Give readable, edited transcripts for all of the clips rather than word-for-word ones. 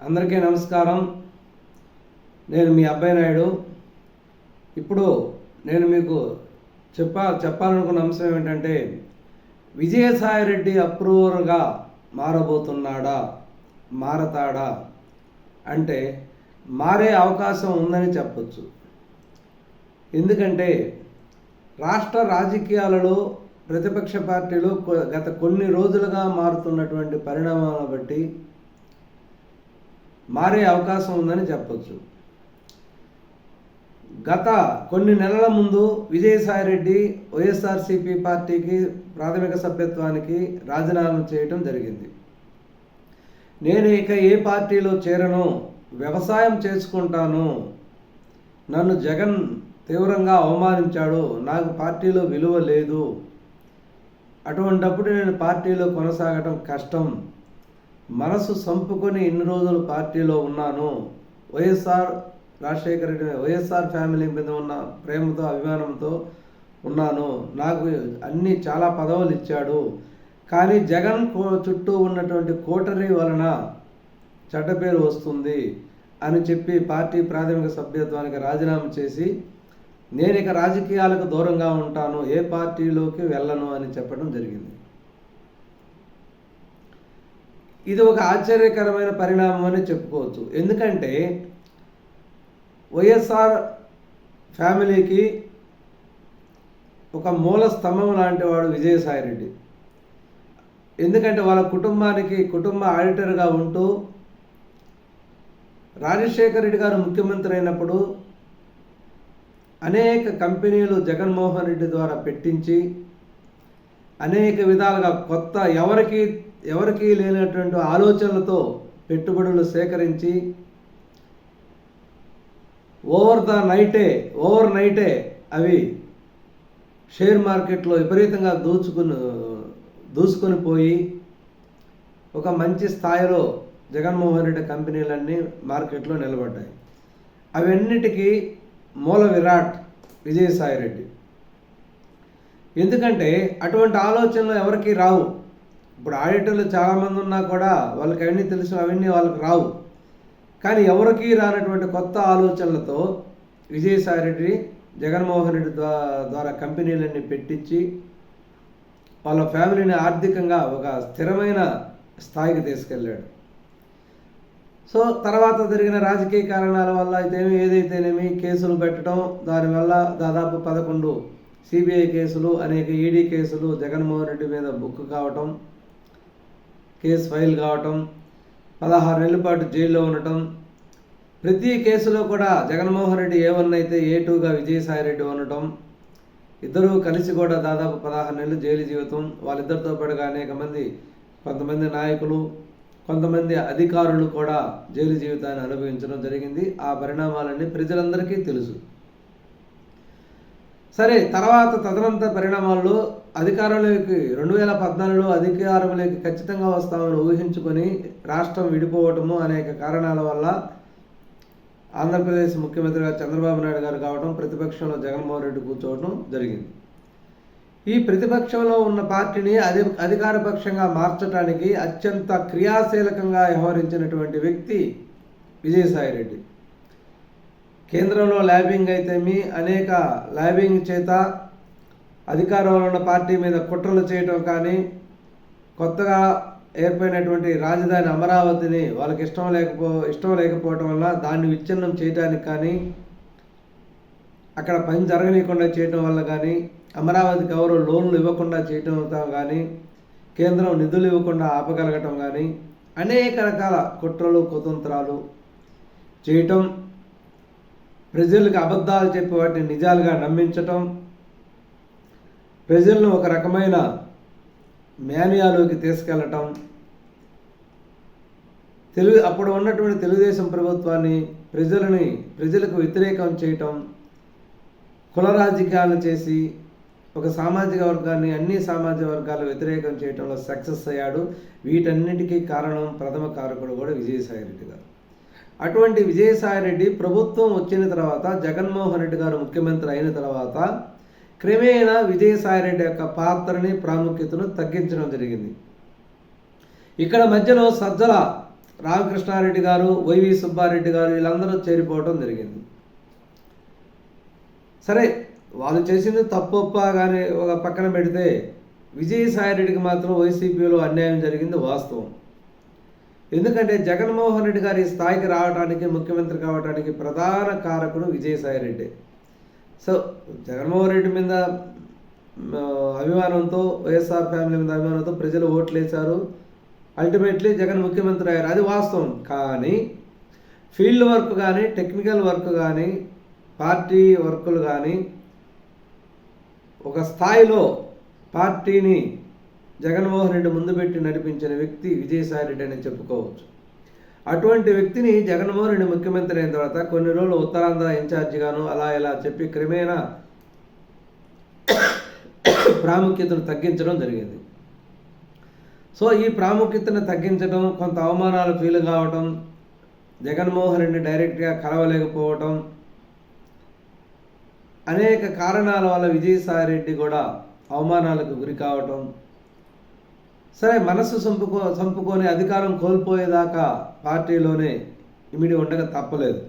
అందరికీ నమస్కారం. నేను మీ అబ్బాయి నాయుడు. ఇప్పుడు నేను మీకు చెప్పాలనుకున్న అంశం ఏమిటంటే, విజయసాయిరెడ్డి అప్రూవర్గా మారతాడా అంటే మారే అవకాశం ఉందని చెప్పచ్చు. ఎందుకంటే రాష్ట్ర రాజకీయాలలో ప్రతిపక్ష పార్టీలు గత కొన్ని రోజులుగా మారుతున్నటువంటి పరిణామాలను బట్టి మారే అవకాశం ఉందని చెప్పచ్చు. గత కొన్ని నెలల ముందు విజయసాయిరెడ్డి వైఎస్ఆర్సీపీ పార్టీకి ప్రాథమిక సభ్యత్వానికి రాజీనామా చేయటం జరిగింది. నేను ఇక ఏ పార్టీలో చేరను, వ్యవసాయం చేసుకుంటాను, నన్ను జగన్ తీవ్రంగా అవమానించాడు, నాకు పార్టీలో విలువ లేదు, అటువంటప్పుడు నేను పార్టీలో కొనసాగటం కష్టం, మనసు సంపుకొని ఇన్ని రోజులు పార్టీలో ఉన్నాను, రాజశేఖర రెడ్డి వైఎస్ఆర్ ఫ్యామిలీ మీద ఉన్న ప్రేమతో అభిమానంతో ఉన్నాను, నాకు అన్ని చాలా పదవులు ఇచ్చాడు, కానీ జగన్ చుట్టూ ఉన్నటువంటి కోటరీ వలన చెడ్డ పేరు వస్తుంది అని చెప్పి పార్టీ ప్రాథమిక సభ్యత్వానికి రాజీనామా చేసి నేను ఇక రాజకీయాలకు దూరంగా ఉంటాను, ఏ పార్టీలోకి వెళ్ళను అని చెప్పడం జరిగింది. ఇది ఒక ఆశ్చర్యకరమైన పరిణామం అని చెప్పుకోవచ్చు. ఎందుకంటే వైఎస్ఆర్ ఫ్యామిలీకి ఒక మూల స్తంభం లాంటి వాడు విజయసాయిరెడ్డి. ఎందుకంటే వాళ్ళ కుటుంబ ఆడిటర్గా ఉంటూ రాజశేఖర రెడ్డి గారు ముఖ్యమంత్రి అయినప్పుడు అనేక కంపెనీలు జగన్మోహన్ రెడ్డి ద్వారా పెట్టించి అనేక విధాలుగా కొత్త ఎవరికి లేనటువంటి ఆలోచనలతో పెట్టుబడులు సేకరించి ఓవర్ నైటే అవి షేర్ మార్కెట్లో విపరీతంగా దూసుకొని పోయి ఒక మంచి స్థాయిలో జగన్మోహన్ రెడ్డి కంపెనీలన్నీ మార్కెట్లో నిలబడ్డాయి. అవన్నిటికీ మూల విరాట్ విజయసాయిరెడ్డి. ఎందుకంటే అటువంటి ఆలోచనలు ఎవరికి రావు. ఇప్పుడు ఆడిటర్లు చాలామంది ఉన్నా కూడా వాళ్ళకి అవన్నీ తెలుసు, అవన్నీ వాళ్ళకి రావు. కానీ ఎవరికి రానటువంటి కొత్త ఆలోచనలతో విజయసాయిరెడ్డి జగన్మోహన్ రెడ్డి ద్వారా కంపెనీలన్నీ పెట్టించి వాళ్ళ ఫ్యామిలీని ఆర్థికంగా ఒక స్థిరమైన స్థాయికి తీసుకెళ్ళాడు. సో తర్వాత జరిగిన రాజకీయ కారణాల వల్ల ఏదైతేనేమి కేసులు పెట్టడం, దానివల్ల దాదాపు 11 సిబిఐ కేసులు, అనేక ఈడీ కేసులు జగన్మోహన్ రెడ్డి మీద బుక్ కావటం, కేసు ఫైల్ కావటం, 16 నెలల పాటు జైల్లో ఉండటం, ప్రతి కేసులో కూడా జగన్మోహన్ రెడ్డి A1 అయితే A2గా విజయసాయిరెడ్డి ఉండటం, ఇద్దరూ కలిసి కూడా దాదాపు 16 నెలలు జైలు జీవితం, వాళ్ళిద్దరితో పాటుగా కొంతమంది నాయకులు, కొంతమంది అధికారులు కూడా జైలు జీవితాన్ని అనుభవించడం జరిగింది. ఆ పరిణామాలన్నీ ప్రజలందరికీ తెలుసు. సరే, తదనంతర పరిణామాల్లో 2014లో అధికారంలోకి ఖచ్చితంగా వస్తామని ఊహించుకొని రాష్ట్రం విడిపోవటము, అనేక కారణాల వల్ల ఆంధ్రప్రదేశ్ ముఖ్యమంత్రిగా చంద్రబాబు నాయుడు గారు కావడం, ప్రతిపక్షంలో జగన్మోహన్ రెడ్డి కూర్చోవడం జరిగింది. ఈ ప్రతిపక్షంలో ఉన్న పార్టీని అధికార పక్షంగా మార్చడానికి అత్యంత క్రియాశీలకంగా వ్యవహరించినటువంటి వ్యక్తి విజయసాయిరెడ్డి. కేంద్రంలో ల్యాబింగ్ అయితేమి, అనేక ల్యాబింగ్ చేత అధికారంలో ఉన్న పార్టీ మీద కుట్రలు చేయటం కానీ, కొత్తగా ఏర్పడినటువంటి రాజధాని అమరావతిని వాళ్ళకి ఇష్టం లేకపోవటం వల్ల దాన్ని విచ్ఛిన్నం చేయడానికి కానీ, అక్కడ పని జరగనీయకుండా చేయటం వల్ల కానీ, అమరావతికి ఎవరు లోన్లు ఇవ్వకుండా చేయటం కానీ, కేంద్రం నిధులు ఇవ్వకుండా ఆపగలగటం కానీ, అనేక రకాల కుట్రలు కుతంత్రాలు చేయటం, ప్రజలకు అబద్ధాలు చెప్పి వాటిని నిజాలుగా నమ్మించటం, ప్రజలను ఒక రకమైన మేనియాలోకి తీసుకెళ్ళటం, అప్పుడు ఉన్నటువంటి తెలుగుదేశం ప్రభుత్వాన్ని ప్రజలకు వ్యతిరేకం చేయటం, కుల రాజకీయాలు చేసి ఒక సామాజిక వర్గాన్ని అన్ని సామాజిక వర్గాలు వ్యతిరేకం చేయడంలో సక్సెస్ అయ్యాడు. వీటన్నిటికీ ప్రథమ కారకుడు కూడా విజయసాయిరెడ్డి గారు. అటువంటి విజయసాయిరెడ్డి ప్రభుత్వం వచ్చిన తర్వాత, జగన్మోహన్ రెడ్డి గారు ముఖ్యమంత్రి అయిన తర్వాత క్రమేణా విజయసాయిరెడ్డి యొక్క పాత్రని, ప్రాముఖ్యతను తగ్గించడం జరిగింది. ఇక్కడ మధ్యలో రామకృష్ణారెడ్డి గారు, వైవి సుబ్బారెడ్డి గారు వీళ్ళందరూ చేరిపోవడం జరిగింది. సరే, వాళ్ళు చేసింది తప్పొప్ప కానీ ఒక పక్కన పెడితే విజయసాయిరెడ్డికి మాత్రం వైసీపీలో అన్యాయం జరిగింది వాస్తవం. ఎందుకంటే జగన్మోహన్ రెడ్డి గారి స్థాయికి రావడానికి, ముఖ్యమంత్రి కావడానికి ప్రధాన కారకుడు విజయసాయిరెడ్డి. సో జగన్మోహన్ రెడ్డి మీద అభిమానంతో, వైఎస్ఆర్ ఫ్యామిలీ మీద అభిమానంతో ప్రజలు ఓట్లు వేశారు. అల్టిమేట్లీ జగన్ ముఖ్యమంత్రి అయ్యారు, అది వాస్తవం. కానీ ఫీల్డ్ వర్క్ కానీ, టెక్నికల్ వర్క్ కానీ, పార్టీ వర్కులు కానీ ఒక స్థాయిలో పార్టీని జగన్మోహన్ రెడ్డి ముందు పెట్టి నడిపించిన వ్యక్తి విజయసాయిరెడ్డి అని చెప్పుకోవచ్చు. అటువంటి వ్యక్తిని జగన్మోహన్ రెడ్డి ముఖ్యమంత్రి అయిన తర్వాత కొన్ని రోజులు ఉత్తరాంధ్ర ఇన్ఛార్జిగాను అలా ఇలా చెప్పి క్రమేణా ప్రాముఖ్యతను తగ్గించడం జరిగింది. సో ఈ ప్రాముఖ్యతను తగ్గించడం, కొంత అవమానాలు ఫీల్ కావటం, జగన్మోహన్ రెడ్డిని డైరెక్ట్గా కలవలేకపోవటం, అనేక కారణాల వల్ల విజయసాయిరెడ్డి కూడా అవమానాలకు గురి కావటం. సరే, మనసు చంపుకొని అధికారం కోల్పోయేదాకా పార్టీలోనే ఇమిడి ఉండక తప్పలేదు.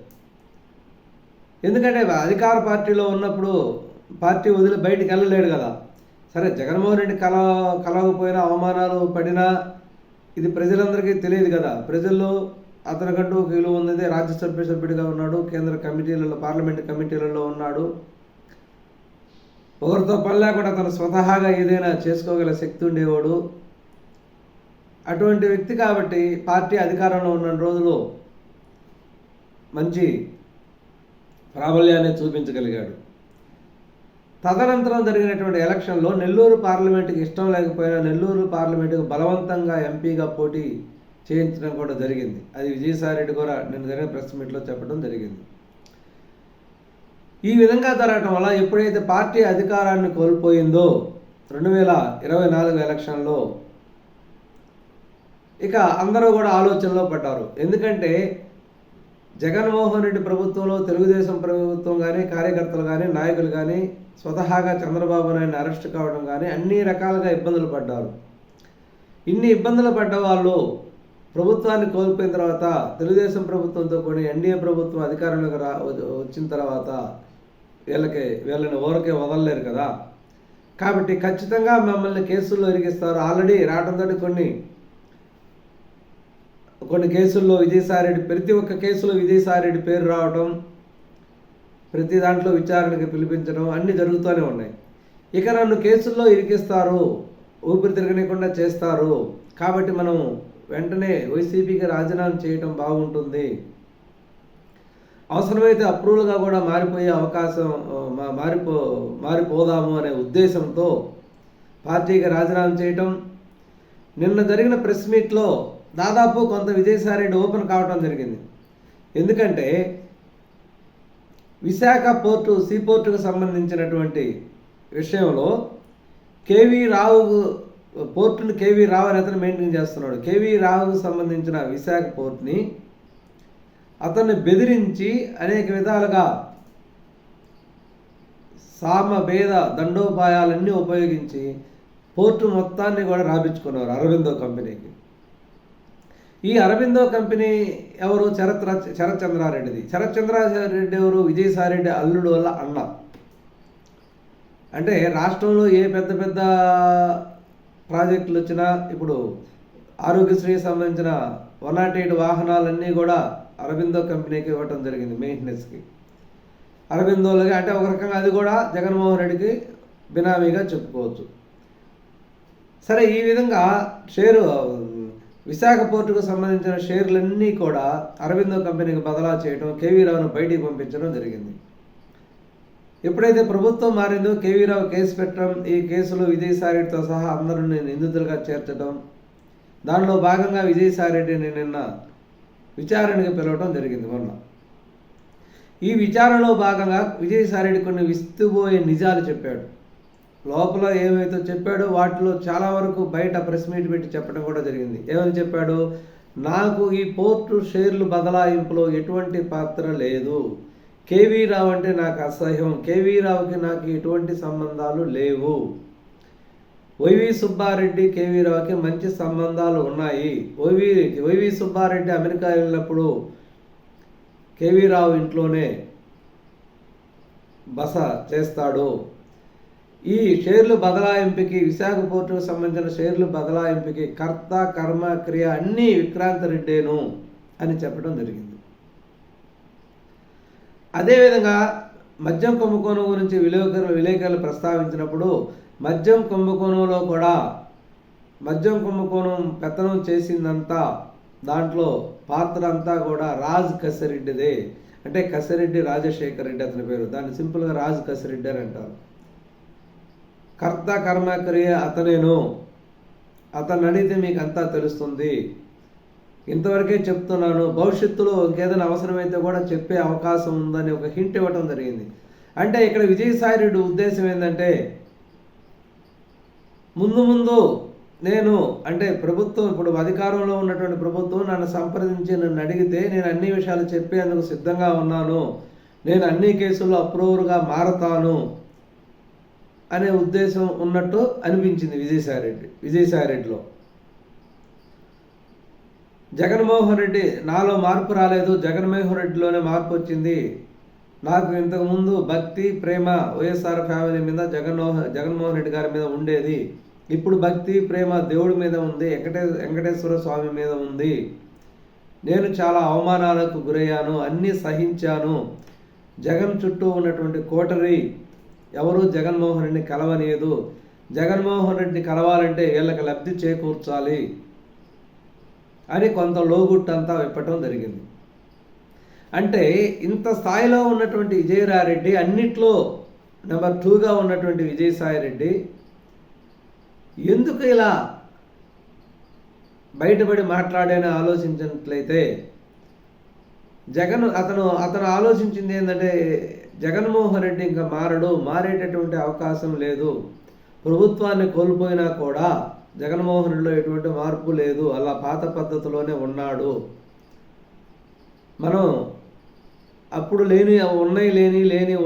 ఎందుకంటే అధికార పార్టీలో ఉన్నప్పుడు పార్టీ వదిలి బయటికి వెళ్ళలేడు కదా. సరే, జగన్మోహన్ రెడ్డి కలవకపోయినా, అవమానాలు పడినా ఇది ప్రజలందరికీ తెలియదు కదా. ప్రజల్లో అతనికంటూ ఒక విలువ ఉంది. రాజ్యసభ సభ్యుడిగా ఉన్నాడు, కేంద్ర కమిటీలలో, పార్లమెంటు కమిటీలలో ఉన్నాడు. ఒకరితో పని లేకుండా తను స్వతహాగా ఏదైనా చేసుకోగల శక్తి ఉండేవాడు. అటువంటి వ్యక్తి కాబట్టి పార్టీ అధికారంలో ఉన్న రోజులు మంచి ప్రాబల్యాన్ని చూపించగలిగాడు. తదనంతరం జరిగినటువంటి ఎలక్షన్లో నెల్లూరు పార్లమెంటుకి ఇష్టం లేకపోయినా నెల్లూరు పార్లమెంటుకు బలవంతంగా ఎంపీగా పోటీ చేయించడం కూడా జరిగింది. అది విజయసాయిరెడ్డి కూడా నిన్న జరిగిన ప్రెస్ మీట్లో చెప్పడం జరిగింది. ఈ విధంగా జరగటం వల్ల ఎప్పుడైతే పార్టీ అధికారాన్ని కోల్పోయిందో 2024 ఎలక్షన్లో ఇక అందరూ కూడా ఆలోచనలో పడ్డారు. ఎందుకంటే జగన్మోహన్ రెడ్డి ప్రభుత్వంలో తెలుగుదేశం ప్రభుత్వం కానీ, కార్యకర్తలు కానీ, నాయకులు కానీ స్వతహాగా చంద్రబాబు నాయుడిని అరెస్ట్ కావడం కానీ అన్ని రకాలుగా ఇబ్బందులు పడ్డారు. ఇన్ని ఇబ్బందులు పడ్డ వాళ్ళు ప్రభుత్వాన్ని కోల్పోయిన తర్వాత తెలుగుదేశం ప్రభుత్వంతో కూడి ఎన్డీఏ ప్రభుత్వం అధికారంలోకి వచ్చిన తర్వాత వీళ్ళని ఊరకే వదలలేరు కదా. కాబట్టి ఖచ్చితంగా మమ్మల్ని కేసుల్లో ఇరికిస్తారు. ఆల్రెడీ రావడంతో కొన్ని కేసుల్లో విజయసాయిరెడ్డి, ప్రతి ఒక్క కేసులో విజయసాయిరెడ్డి పేరు రావడం, ప్రతి దాంట్లో విచారణకి పిలిపించడం అన్నీ జరుగుతూనే ఉన్నాయి. ఇక నన్ను కేసుల్లో ఇరికిస్తారు, ఊపిరి తిరగనీయకుండా చేస్తారు, కాబట్టి మనం వెంటనే వైసీపీకి రాజీనామా చేయటం బాగుంటుంది, అవసరమైతే అప్రూవల్గా కూడా మారిపోయే అవకాశం మారిపోదాము అనే ఉద్దేశంతో పార్టీకి రాజీనామా చేయటం. నిన్న జరిగిన ప్రెస్ మీట్లో దాదాపు కొంత విజయసాయిరెడ్డి ఓపెన్ కావడం జరిగింది. ఎందుకంటే విశాఖ పోర్టు, సీపోర్టుకు సంబంధించినటువంటి విషయంలో కేవీ రావు పోర్టుని కేవీ రావు అని అతను మెయింటైన్ చేస్తున్నాడు. కేవీ రావుకు సంబంధించిన విశాఖ పోర్టుని అతన్ని బెదిరించి అనేక విధాలుగా సామభేద దండోపాయాలన్నీ ఉపయోగించి పోర్టు మొత్తాన్ని కూడా రాపించుకున్నారు అరబిందో కంపెనీకి. ఈ అరబిందో కంపెనీ ఎవరు? శరత్ చంద్రారెడ్డిది. శరత్ చంద్రారెడ్డి ఎవరు? విజయసాయిరెడ్డి అల్లుడు వల్ల అన్న. అంటే రాష్ట్రంలో ఏ పెద్ద పెద్ద ప్రాజెక్టులు వచ్చినా, ఇప్పుడు ఆరోగ్యశ్రీకి సంబంధించిన 108 వాహనాలన్నీ కూడా అరబిందో కంపెనీకి ఇవ్వటం జరిగింది మెయింటెనెన్స్కి. అరబిందోలకి అంటే ఒక రకంగా అది కూడా జగన్మోహన్ రెడ్డికి బినామీగా చెప్పుకోవచ్చు. సరే, ఈ విధంగా విశాఖ పోర్టుకు సంబంధించిన షేర్లన్నీ కూడా అరబిందో కంపెనీకి బదలా చేయడం, కేవీ రావును బయటికి పంపించడం జరిగింది. ఎప్పుడైతే ప్రభుత్వం మారిందో కేవీ రావు కేసు పెట్టడం, ఈ కేసులో విజయసాయిరెడ్డితో సహా అందరిని నిందితులుగా చేర్చడం, దానిలో భాగంగా విజయసాయిరెడ్డిని నిన్న విచారణకు పిలవడం జరిగింది. మొన్న ఈ విచారణలో భాగంగా విజయసాయిరెడ్డి కొన్ని విస్తుపోయే నిజాలు చెప్పాడు. లోపల ఏమైతే చెప్పాడో వాటిలో చాలా వరకు బయట ప్రెస్ మీట్ పెట్టి చెప్పడం కూడా జరిగింది. ఏమని చెప్పాడు? నాకు ఈ పోర్టు షేర్లు బదలాయింపులో ఎటువంటి పాత్ర లేదు, కేవీ రావు అంటే నాకు అసహ్యం, కేవీ రావుకి నాకు ఎటువంటి సంబంధాలు లేవు, వైవి సుబ్బారెడ్డి కేవీ రావుకి మంచి సంబంధాలు ఉన్నాయి. వైవి సుబ్బారెడ్డి అమెరికా వెళ్ళినప్పుడు కేవీ రావు ఇంట్లోనే బస చేస్తాడు. ఈ షేర్లు బదలాయింపుకి, విశాఖ పోర్టుకు సంబంధించిన షేర్లు బదలాయింపుకి కర్త కర్మ క్రియ అన్నీ విక్రాంత్ రెడ్డేను అని చెప్పడం జరిగింది. అదేవిధంగా మద్యం కుంభకోణం గురించి విలేకరులు ప్రస్తావించినప్పుడు మద్యం కుంభకోణంలో కూడా మద్యం కుంభకోణం పెత్తనం చేసిందంతా దాంట్లో పాత్ర అంతా కూడా రాజ్ కసిరెడ్డిదే. అంటే కసిరెడ్డి రాజశేఖర్ రెడ్డి అతని పేరు, దాన్ని సింపుల్గా రాజ్ కసిరెడ్డి అని అంటారు. కర్త కర్మక్రియ అతనేను, అతను అడిగితే మీకు అంతా తెలుస్తుంది. ఇంతవరకే చెప్తున్నాను, భవిష్యత్తులో ఇంకేదైనా అవసరమైతే కూడా చెప్పే అవకాశం ఉందని ఒక హింట్ ఇవ్వటం జరిగింది. అంటే ఇక్కడ విజయసాయి రెడ్డి ఉద్దేశం ఏంటంటే, ముందు నేను అంటే ప్రభుత్వం, ఇప్పుడు అధికారంలో ఉన్నటువంటి ప్రభుత్వం నన్ను సంప్రదించి నన్ను అడిగితే నేను అన్ని విషయాలు చెప్పేందుకు సిద్ధంగా ఉన్నాను, నేను అన్ని కేసుల్లో అప్రూవర్గా మారతాను అనే ఉద్దేశం ఉన్నట్టు అనిపించింది విజయసాయి రెడ్డిలో. జగన్మోహన్ రెడ్డి నాలో మార్పు రాలేదు, జగన్మోహన్ రెడ్డిలోనే మార్పు వచ్చింది. నాకు ఇంతకుముందు భక్తి ప్రేమ వైఎస్ఆర్ ఫ్యామిలీ మీద జగన్మోహన్ రెడ్డి గారి మీద ఉండేది. ఇప్పుడు భక్తి ప్రేమ దేవుడి మీద ఉంది, వెంకటేశ్వర స్వామి మీద ఉంది. నేను చాలా అవమానాలకు గురయ్యాను, అన్నీ సహించాను. జగన్ చుట్టూ ఉన్నటువంటి కోటరీ ఎవరు జగన్మోహన్ రెడ్డిని కలవనీయదు. జగన్మోహన్ రెడ్డిని కలవాలంటే వీళ్ళకి లబ్ధి చేకూర్చాలి అని కొంత లోగుట్టంతా విప్పటం జరిగింది. అంటే ఇంత స్థాయిలో ఉన్నటువంటి విజయరారెడ్డి, అన్నిట్లో నెంబర్ 2గా ఉన్నటువంటి విజయసాయి రెడ్డి ఎందుకు ఇలా బయటపడి మాట్లాడని ఆలోచించినట్లయితే, అతను ఆలోచించింది ఏంటంటే, జగన్మోహన్ రెడ్డి ఇంకా మారేటటువంటి అవకాశం లేదు. ప్రభుత్వాన్ని కోల్పోయినా కూడా జగన్మోహన్ రెడ్డిలో ఎటువంటి మార్పు లేదు, అలా పాత పద్ధతిలోనే ఉన్నాడు. మనం అప్పుడు లేని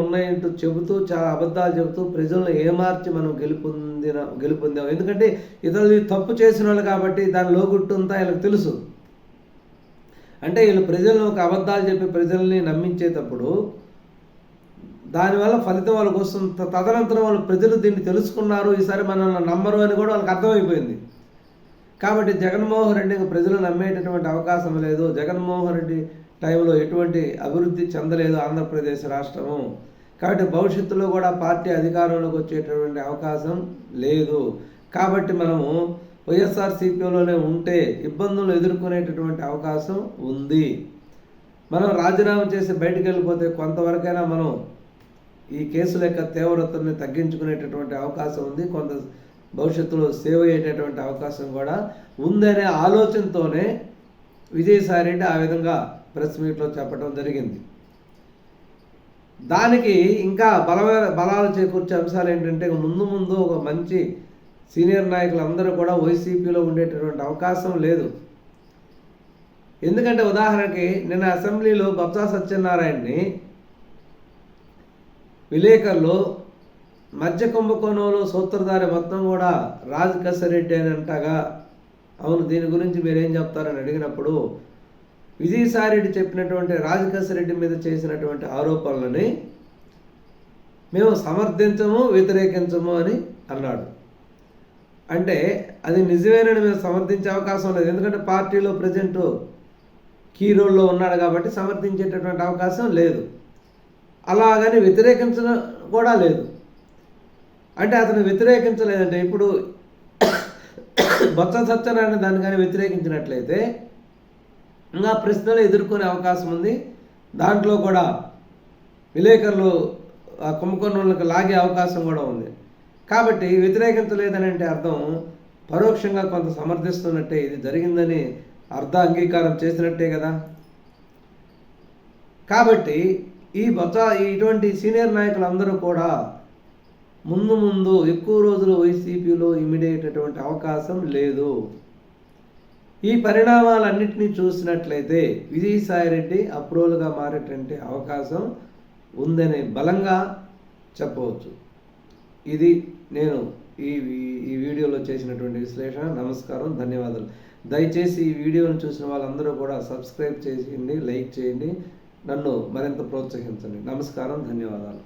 ఉన్నాయి అంటూ చెబుతూ చాలా అబద్ధాలు చెబుతూ ప్రజలను ఏమార్చి మనం గెలుపొందాం. ఎందుకంటే ఇతరులు తప్పు చేసిన వాళ్ళు కాబట్టి దాని లోగుట్టుంతా వీళ్ళకి తెలుసు. అంటే వీళ్ళు ప్రజలను ఒక అబద్ధాలు చెప్పి ప్రజల్ని నమ్మించేటప్పుడు దానివల్ల ఫలితం వాళ్ళకి వస్తుంది. తదనంతరం వాళ్ళు ప్రజలు దీన్ని తెలుసుకున్నారు, ఈసారి మనల్ని నమ్మరు అని కూడా వాళ్ళకి అర్థమైపోయింది. కాబట్టి జగన్మోహన్ రెడ్డికి ప్రజలు నమ్మేటటువంటి అవకాశం లేదు. జగన్మోహన్ రెడ్డి టైంలో ఎటువంటి అభివృద్ధి చెందలేదు ఆంధ్రప్రదేశ్ రాష్ట్రము. కాబట్టి భవిష్యత్తులో కూడా పార్టీ అధికారంలోకి వచ్చేటటువంటి అవకాశం లేదు. కాబట్టి మనము వైఎస్ఆర్సీపీలోనే ఉంటే ఇబ్బందులు ఎదుర్కొనేటటువంటి అవకాశం ఉంది. మనం రాజీనామా చేసి బయటికి వెళ్ళిపోతే కొంతవరకైనా మనం ఈ కేసుల యొక్క తీవ్రతని తగ్గించుకునేటటువంటి అవకాశం ఉంది, కొంత భవిష్యత్తులో సేవ్ అయ్యేటటువంటి అవకాశం కూడా ఉందనే ఆలోచనతోనే విజయసాయి రెడ్డి ఆ విధంగా ప్రెస్ మీట్లో చెప్పడం జరిగింది. దానికి ఇంకా బలాలు చేకూర్చే అంశాలు ఏంటంటే, ముందు ఒక మంచి సీనియర్ నాయకులందరూ కూడా వైసీపీలో ఉండేటటువంటి అవకాశం లేదు. ఎందుకంటే ఉదాహరణకి నిన్న అసెంబ్లీలో బొత్స సత్యనారాయణని విలేకరులు మధ్య కుంభకోణంలో సూత్రధారి మొత్తం కూడా రాజ్ కసిరెడ్డి అని అంటగా, అవును దీని గురించి మీరేం చెప్తారని అడిగినప్పుడు విజయసాయి రెడ్డి చెప్పినటువంటి రాజ్ కసిరెడ్డి మీద చేసినటువంటి ఆరోపణలని మేము సమర్థించము, వ్యతిరేకించము అని అన్నాడు. అంటే అది నిజమేనని మేము సమర్థించే అవకాశం లేదు, ఎందుకంటే పార్టీలో ప్రజెంట్ కీ రోల్లో ఉన్నాడు కాబట్టి సమర్థించేటటువంటి అవకాశం లేదు. అలాగని వ్యతిరేకించడం కూడా లేదు. అంటే అతను వ్యతిరేకించలేదంటే, ఇప్పుడు బొత్స సత్యనారాయణ దాన్ని కానీ వ్యతిరేకించినట్లయితే ఇంకా ప్రశ్నలు ఎదుర్కొనే అవకాశం ఉంది. దాంట్లో కూడా విలేకరులు కుంభకోణంలోకి లాగే అవకాశం కూడా ఉంది. కాబట్టి వ్యతిరేకించలేదని అంటే అర్థం పరోక్షంగా కొంత సమర్థిస్తున్నట్టే, ఇది జరిగిందని అంగీకారం చేసినట్టే కదా. కాబట్టి ఇటువంటి సీనియర్ నాయకులందరూ కూడా ముందు ఎక్కువ రోజులు వైసీపీలో ఇమిడేటటువంటి అవకాశం లేదు. ఈ పరిణామాలన్నింటినీ చూసినట్లయితే విజయసాయి రెడ్డి అప్రూవల్గా మారేటువంటి అవకాశం ఉందని బలంగా చెప్పవచ్చు. ఇది నేను ఈ ఈ వీడియోలో చేసినటువంటి విశ్లేషణ. నమస్కారం, ధన్యవాదాలు. దయచేసి ఈ వీడియోను చూసిన వాళ్ళందరూ కూడా సబ్స్క్రైబ్ చేయండి, లైక్ చేయండి, నన్ను మరింత ప్రోత్సహించండి. నమస్కారం, ధన్యవాదాలు.